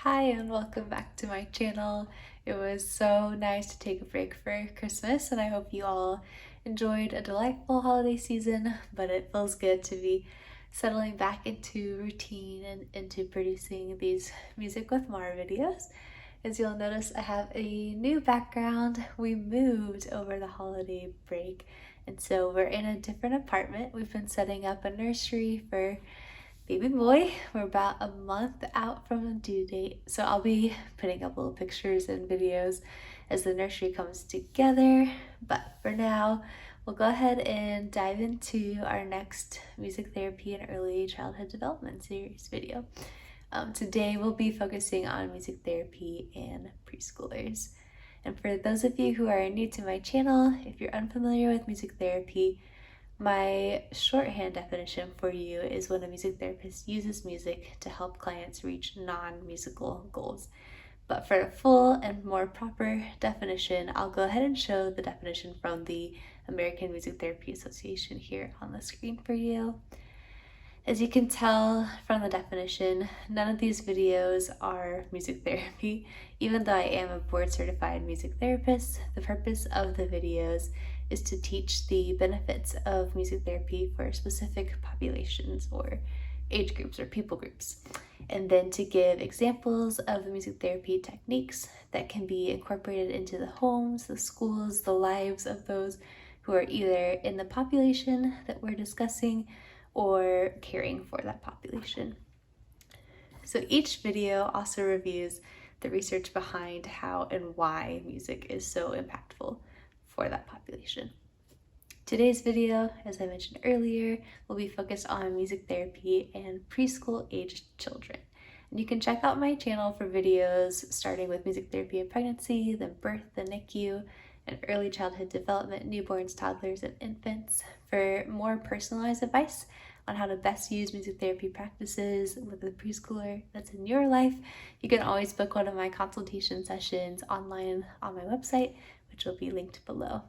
Hi and welcome back to my channel. It was so nice to take a break for Christmas and I hope you all enjoyed a delightful holiday season, but it feels good to be settling back into routine and into producing these Music with Mara videos. As you'll notice, I have a new background. We moved over the holiday break and so we're in a different apartment. We've been setting up a nursery for baby boy. We're about a month out from the due date, so I'll be putting up little pictures and videos as the nursery comes together. But for now, we'll go ahead and dive into our next music therapy and early childhood development series video. Today we'll be focusing on music therapy and preschoolers. And for those of you who are new to my channel, if you're unfamiliar with music therapy, my shorthand definition for you is when a music therapist uses music to help clients reach non-musical goals. But for a full and more proper definition, I'll go ahead and show the definition from the American Music Therapy Association here on the screen for you. As you can tell from the definition, none of these videos are music therapy. Even though I am a board certified music therapist, the purpose of the videos is to teach the benefits of music therapy for specific populations or age groups or people groups, and then to give examples of the music therapy techniques that can be incorporated into the homes, the schools, the lives of those who are either in the population that we're discussing or caring for that population. So each video also reviews the research behind how and why music is so impactful for that population. Today's video, as I mentioned earlier, will be focused on music therapy and preschool aged children. And you can check out my channel for videos starting with music therapy and pregnancy, then birth, the NICU, and early childhood development, newborns, toddlers, and infants for more personalized advice on how to best use music therapy practices with a preschooler that's in your life. You can always book one of my consultation sessions online on my website, which will be linked below.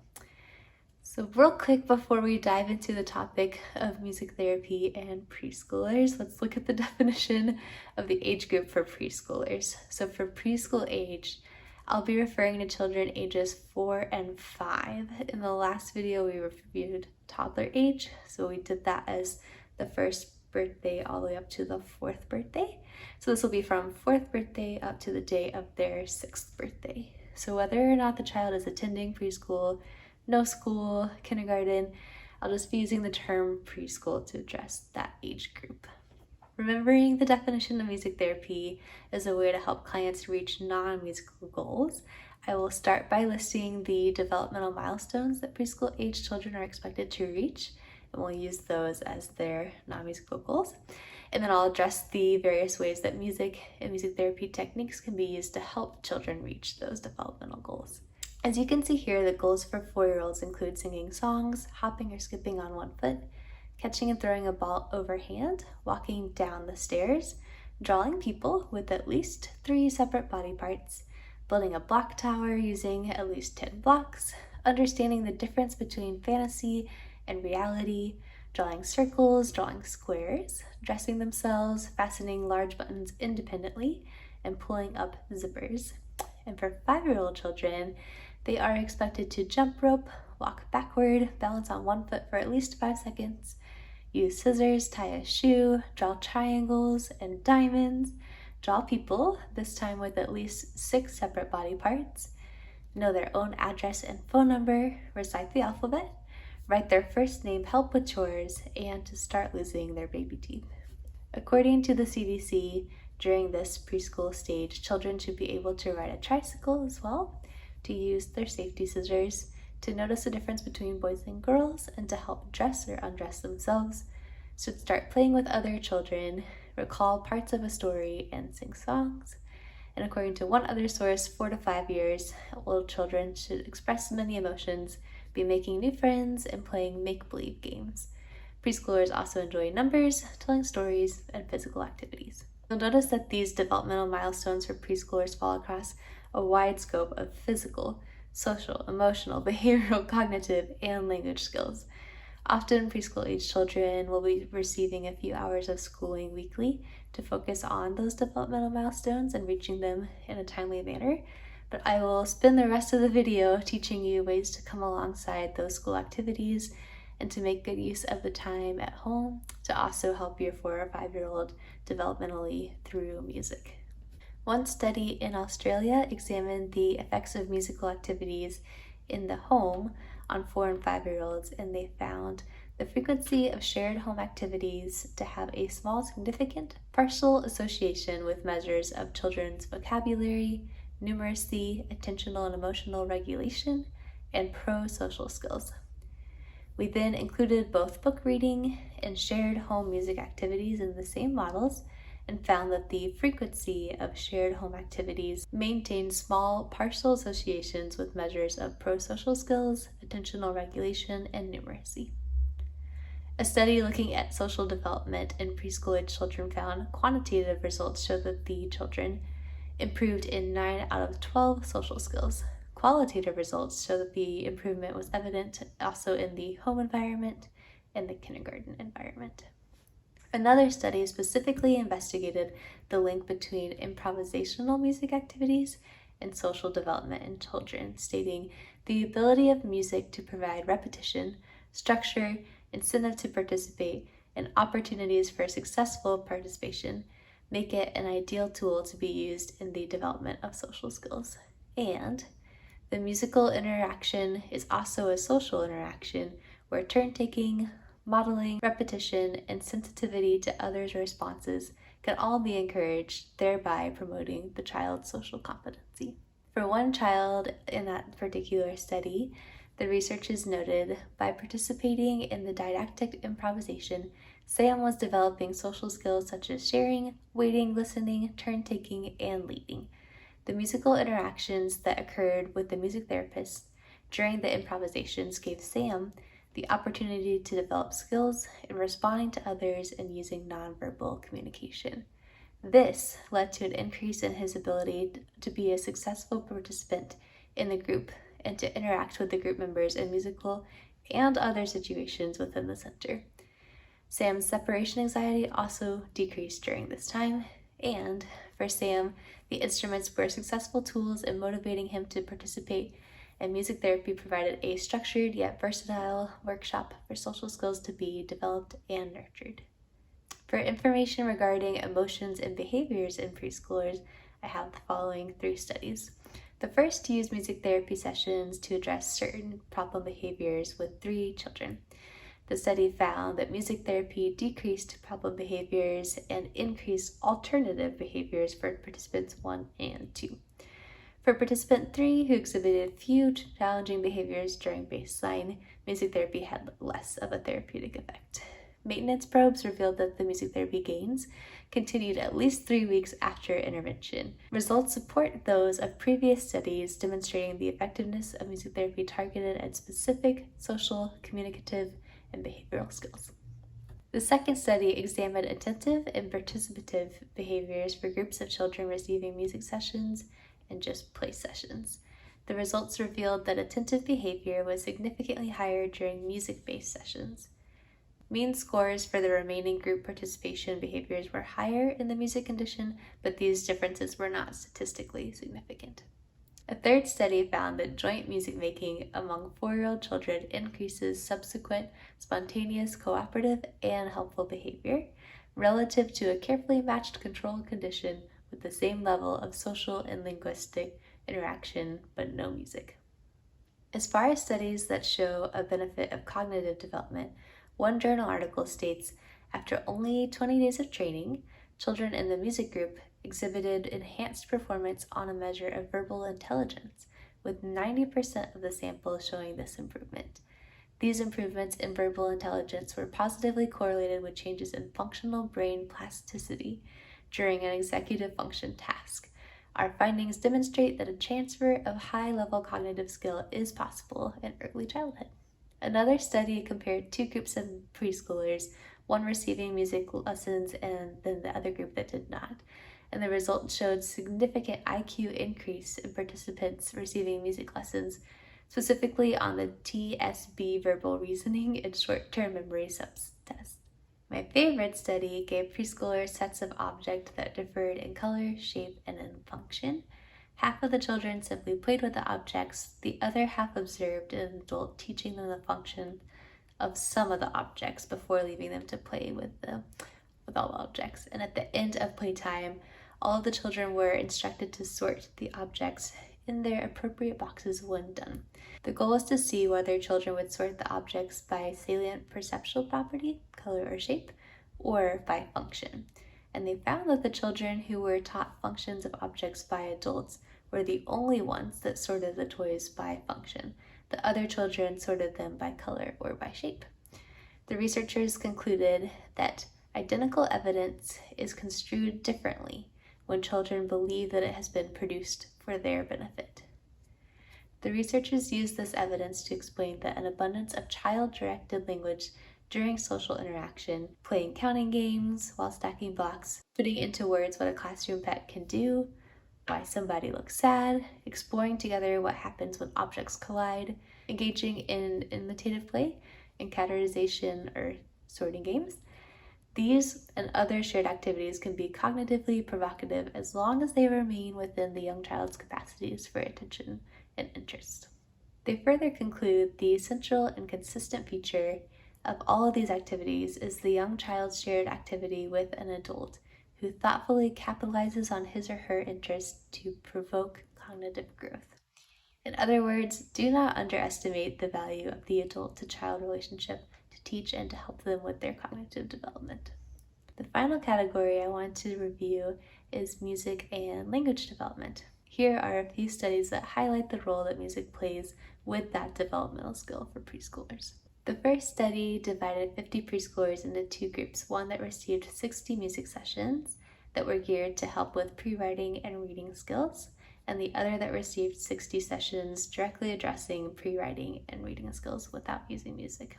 So real quick before we dive into the topic of music therapy and preschoolers, let's look at the definition of the age group for preschoolers. So for preschool age, I'll be referring to children ages 4 and 5. In the last video, we reviewed toddler age, so we did that as the first birthday all the way up to the 4th birthday. So this will be from 4th birthday up to the day of their 6th birthday. So whether or not the child is attending preschool, no school, kindergarten, I'll just be using the term preschool to address that age group. Remembering the definition of music therapy is a way to help clients reach non-musical goals. I will start by listing the developmental milestones that preschool age children are expected to reach, and we'll use those as their non-musical goals. And then I'll address the various ways that music and music therapy techniques can be used to help children reach those developmental goals. As you can see here, the goals for 4-year-olds include singing songs, hopping or skipping on one foot, catching and throwing a ball overhand, walking down the stairs, drawing people with at least 3 separate body parts, building a block tower using at least 10 blocks, understanding the difference between fantasy and reality, drawing circles, drawing squares, dressing themselves, fastening large buttons independently, and pulling up zippers. And for 5-year-old children, they are expected to jump rope, walk backward, balance on one foot for at least 5 seconds, use scissors, tie a shoe, draw triangles and diamonds, draw people, this time with at least 6 separate body parts, know their own address and phone number, recite the alphabet, write their first name, help with chores, and to start losing their baby teeth. According to the CDC, during this preschool stage, children should be able to ride a tricycle as well, to use their safety scissors, to notice the difference between boys and girls, and to help dress or undress themselves, should start playing with other children, recall parts of a story, and sing songs. And according to one other source, 4 to 5 years old children should express many emotions, be making new friends, and playing make-believe games. Preschoolers also enjoy numbers, telling stories, and physical activities. You'll notice that these developmental milestones for preschoolers fall across a wide scope of physical, social, emotional, behavioral, cognitive, and language skills. Often preschool-age children will be receiving a few hours of schooling weekly to focus on those developmental milestones and reaching them in a timely manner. But I will spend the rest of the video teaching you ways to come alongside those school activities and to make good use of the time at home to also help your 4 or 5-year-old developmentally through music. One study in Australia examined the effects of musical activities in the home on 4 and 5-year-olds, and they found the frequency of shared home activities to have a small significant partial association with measures of children's vocabulary, numeracy, attentional and emotional regulation, and pro-social skills. We then included both book reading and shared home music activities in the same models and found that the frequency of shared home activities maintained small partial associations with measures of pro-social skills, attentional regulation, and numeracy. A study looking at social development in preschool-age children found quantitative results showed that the children improved in 9 out of 12 social skills. Qualitative results show that the improvement was evident also in the home environment and the kindergarten environment. Another study specifically investigated the link between improvisational music activities and social development in children, stating the ability of music to provide repetition, structure, incentive to participate, and opportunities for successful participation make it an ideal tool to be used in the development of social skills. And the musical interaction is also a social interaction where turn-taking, modeling, repetition, and sensitivity to others' responses can all be encouraged, thereby promoting the child's social competency. For one child in that particular study, the researchers noted by participating in the didactic improvisation, Sam was developing social skills such as sharing, waiting, listening, turn-taking, and leading. The musical interactions that occurred with the music therapist during the improvisations gave Sam the opportunity to develop skills in responding to others and using nonverbal communication. This led to an increase in his ability to be a successful participant in the group and to interact with the group members in musical and other situations within the center. Sam's separation anxiety also decreased during this time, and for Sam, the instruments were successful tools in motivating him to participate, and music therapy provided a structured yet versatile workshop for social skills to be developed and nurtured. For information regarding emotions and behaviors in preschoolers, I have the following 3 studies. The first used music therapy sessions to address certain problem behaviors with 3 children. The study found that music therapy decreased problem behaviors and increased alternative behaviors for participants 1 and 2. For participant 3, who exhibited few challenging behaviors during baseline, music therapy had less of a therapeutic effect. Maintenance probes revealed that the music therapy gains continued at least 3 weeks after intervention. Results support those of previous studies demonstrating the effectiveness of music therapy targeted at specific social, communicative, and behavioral skills. The second study examined attentive and participative behaviors for groups of children receiving music sessions and just play sessions. The results revealed that attentive behavior was significantly higher during music-based sessions. Mean scores for the remaining group participation behaviors were higher in the music condition, but these differences were not statistically significant. A third study found that joint music making among 4-year-old children increases subsequent spontaneous, cooperative, and helpful behavior relative to a carefully matched control condition with the same level of social and linguistic interaction but no music. As far as studies that show a benefit of cognitive development, one journal article states, after only 20 days of training, children in the music group exhibited enhanced performance on a measure of verbal intelligence, with 90% of the sample showing this improvement. These improvements in verbal intelligence were positively correlated with changes in functional brain plasticity during an executive function task. Our findings demonstrate that a transfer of high-level cognitive skill is possible in early childhood. Another study compared 2 groups of preschoolers, one receiving music lessons and then the other group that did not. And the results showed significant IQ increase in participants receiving music lessons, specifically on the TSB verbal reasoning and short-term memory subs test. My favorite study gave preschoolers sets of objects that differed in color, shape, and in function. Half of the children simply played with the objects, the other half observed an adult teaching them the function of some of the objects before leaving them to play with all the objects. And at the end of playtime, all of the children were instructed to sort the objects in their appropriate boxes when done. The goal was to see whether children would sort the objects by salient perceptual property, color or shape, or by function. And they found that the children who were taught functions of objects by adults were the only ones that sorted the toys by function. The other children sorted them by color or by shape. The researchers concluded that identical evidence is construed differently when children believe that it has been produced for their benefit. The researchers used this evidence to explain that an abundance of child-directed language during social interaction, playing counting games while stacking blocks, putting into words what a classroom pet can do, why somebody looks sad, exploring together what happens when objects collide, engaging in imitative play, and categorization or sorting games. These and other shared activities can be cognitively provocative as long as they remain within the young child's capacities for attention and interest. They further conclude the essential and consistent feature of all of these activities is the young child's shared activity with an adult who thoughtfully capitalizes on his or her interest to provoke cognitive growth. In other words, do not underestimate the value of the adult-to-child relationship to teach and to help them with their cognitive development. The final category I want to review is music and language development. Here are a few studies that highlight the role that music plays with that developmental skill for preschoolers. The first study divided 50 preschoolers into two groups, one that received 60 music sessions that were geared to help with pre-writing and reading skills, and the other that received 60 sessions directly addressing pre-writing and reading skills without using music.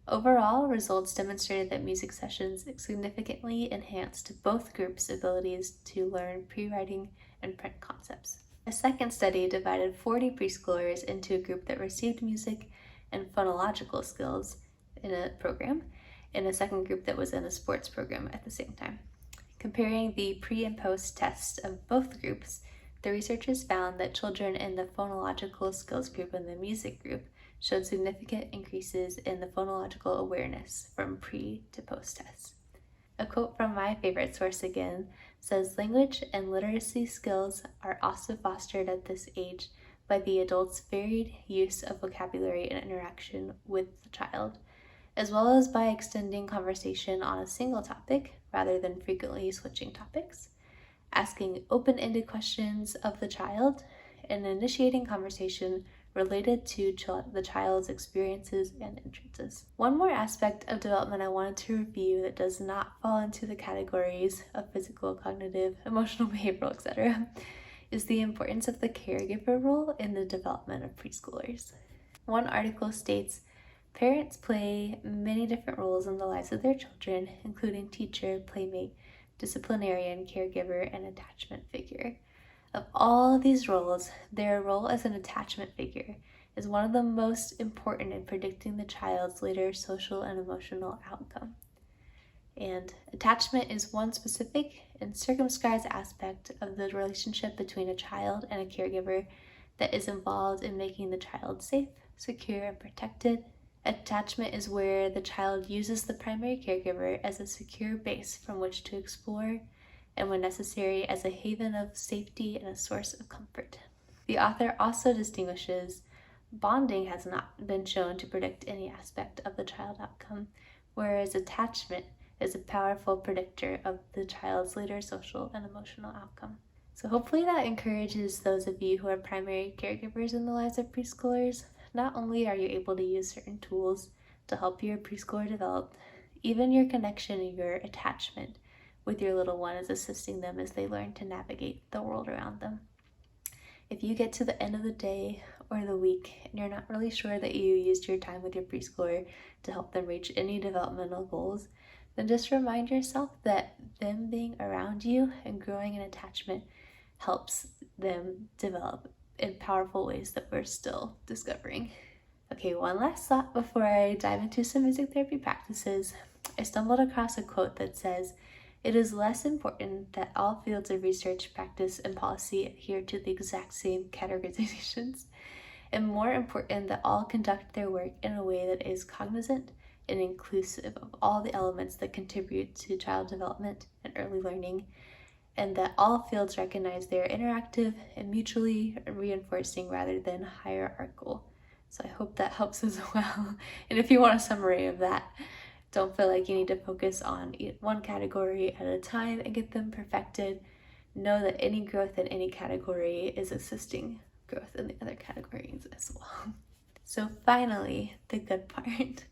Overall, results demonstrated that music sessions significantly enhanced both groups' abilities to learn pre-writing and print concepts. A second study divided 40 preschoolers into a group that received music and phonological skills in a program, and a second group that was in a sports program at the same time. Comparing the pre and post tests of both groups, the researchers found that children in the phonological skills group and the music group showed significant increases in the phonological awareness from pre to post tests. A quote from my favorite source again says, "Language and literacy skills are also fostered at this age by the adult's varied use of vocabulary and interaction with the child, as well as by extending conversation on a single topic rather than frequently switching topics, asking open-ended questions of the child, and initiating conversation related to the child's experiences and interests." One more aspect of development I wanted to review that does not fall into the categories of physical, cognitive, emotional, behavioral, etc., is the importance of the caregiver role in the development of preschoolers. One article states, "Parents play many different roles in the lives of their children, including teacher, playmate, disciplinarian, caregiver, and attachment figure. Of all of these roles, their role as an attachment figure is one of the most important in predicting the child's later social and emotional outcome. And attachment is one specific and circumscribed aspect of the relationship between a child and a caregiver that is involved in making the child safe, secure, and protected. Attachment is where the child uses the primary caregiver as a secure base from which to explore, and when necessary, as a haven of safety and a source of comfort." The author also distinguishes bonding has not been shown to predict any aspect of the child outcome, whereas attachment is a powerful predictor of the child's later social and emotional outcome. So hopefully that encourages those of you who are primary caregivers in the lives of preschoolers. Not only are you able to use certain tools to help your preschooler develop, even your connection and your attachment with your little one is assisting them as they learn to navigate the world around them. If you get to the end of the day or the week and you're not really sure that you used your time with your preschooler to help them reach any developmental goals, then just remind yourself that them being around you and growing an attachment helps them develop in powerful ways that we're still discovering. Okay, one last thought before I dive into some music therapy practices. I stumbled across a quote that says, "It is less important that all fields of research, practice, and policy adhere to the exact same categorizations, and more important that all conduct their work in a way that is cognizant and inclusive of all the elements that contribute to child development and early learning, and that all fields recognize they are interactive and mutually reinforcing rather than hierarchical." So I hope that helps as well. And if you want a summary of that, don't feel like you need to focus on one category at a time and get them perfected. Know that any growth in any category is assisting growth in the other categories as well. So finally, the good part.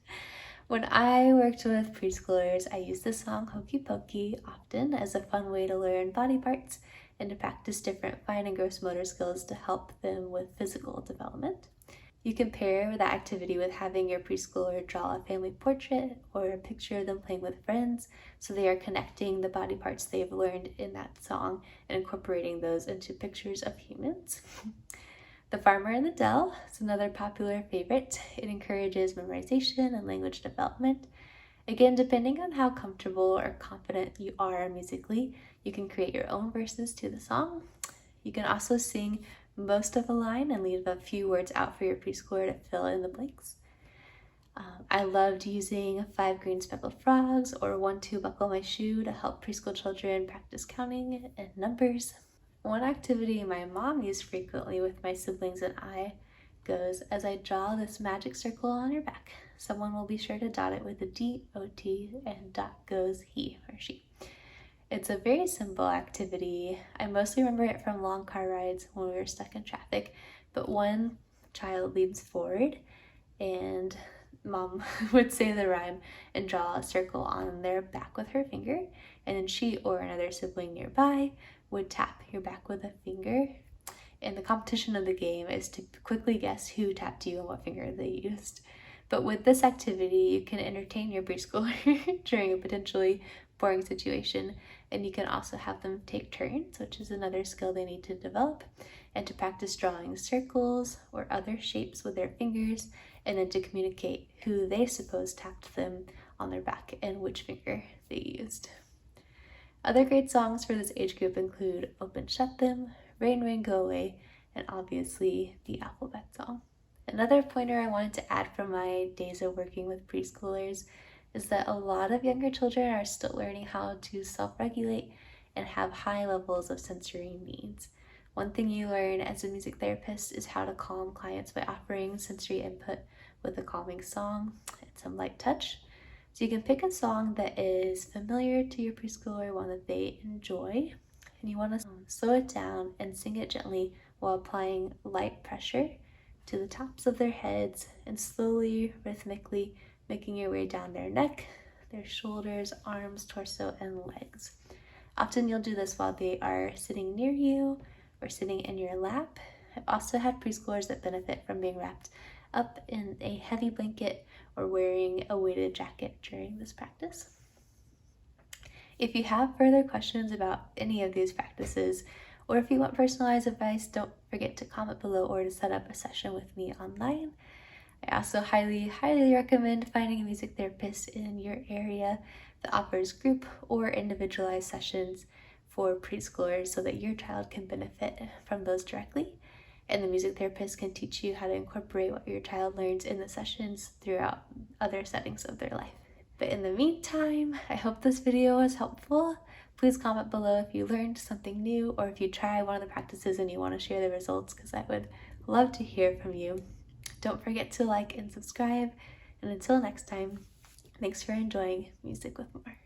When I worked with preschoolers, I used the song Hokey Pokey often as a fun way to learn body parts and to practice different fine and gross motor skills to help them with physical development. You can pair that activity with having your preschooler draw a family portrait or a picture of them playing with friends, so they are connecting the body parts they've learned in that song and incorporating those into pictures of humans. The Farmer in the Dell is another popular favorite. It encourages memorization and language development. Again, depending on how comfortable or confident you are musically, you can create your own verses to the song. You can also sing most of a line and leave a few words out for your preschooler to fill in the blanks. I loved using 5 green speckled frogs or 1, 2, buckle my shoe to help preschool children practice counting and numbers. One activity my mom used frequently with my siblings and I goes, "As I draw this magic circle on your back, someone will be sure to dot it with a D-O-T, and dot goes he or she." It's a very simple activity. I mostly remember it from long car rides when we were stuck in traffic, but one child leans forward and mom would say the rhyme and draw a circle on their back with her finger, and then she or another sibling nearby would tap your back with a finger. And the competition of the game is to quickly guess who tapped you and what finger they used. But with this activity, you can entertain your preschooler during a potentially boring situation, and you can also have them take turns, which is another skill they need to develop, and to practice drawing circles or other shapes with their fingers, and then to communicate who they suppose tapped them on their back and which finger they used. Other great songs for this age group include Open Shut Them, Rain Rain Go Away, and obviously the alphabet song. Another pointer I wanted to add from my days of working with preschoolers is that a lot of younger children are still learning how to self-regulate and have high levels of sensory needs. One thing you learn as a music therapist is how to calm clients by offering sensory input with a calming song and some light touch. So you can pick a song that is familiar to your preschooler, one that they enjoy, and you want to slow it down and sing it gently while applying light pressure to the tops of their heads and slowly, rhythmically making your way down their neck, their shoulders, arms, torso, and legs. Often you'll do this while they are sitting near you or sitting in your lap. I've also had preschoolers that benefit from being wrapped up in a heavy blanket or wearing a weighted jacket during this practice. If you have further questions about any of these practices, or if you want personalized advice, don't forget to comment below or to set up a session with me online. I also highly recommend finding a music therapist in your area that offers group or individualized sessions for preschoolers so that your child can benefit from those directly. And the music therapist can teach you how to incorporate what your child learns in the sessions throughout other settings of their life. But in the meantime, I hope this video was helpful. Please comment below if you learned something new or if you try one of the practices and you want to share the results, because I would love to hear from you. Don't forget to like and subscribe. And until next time, thanks for enjoying Music with More.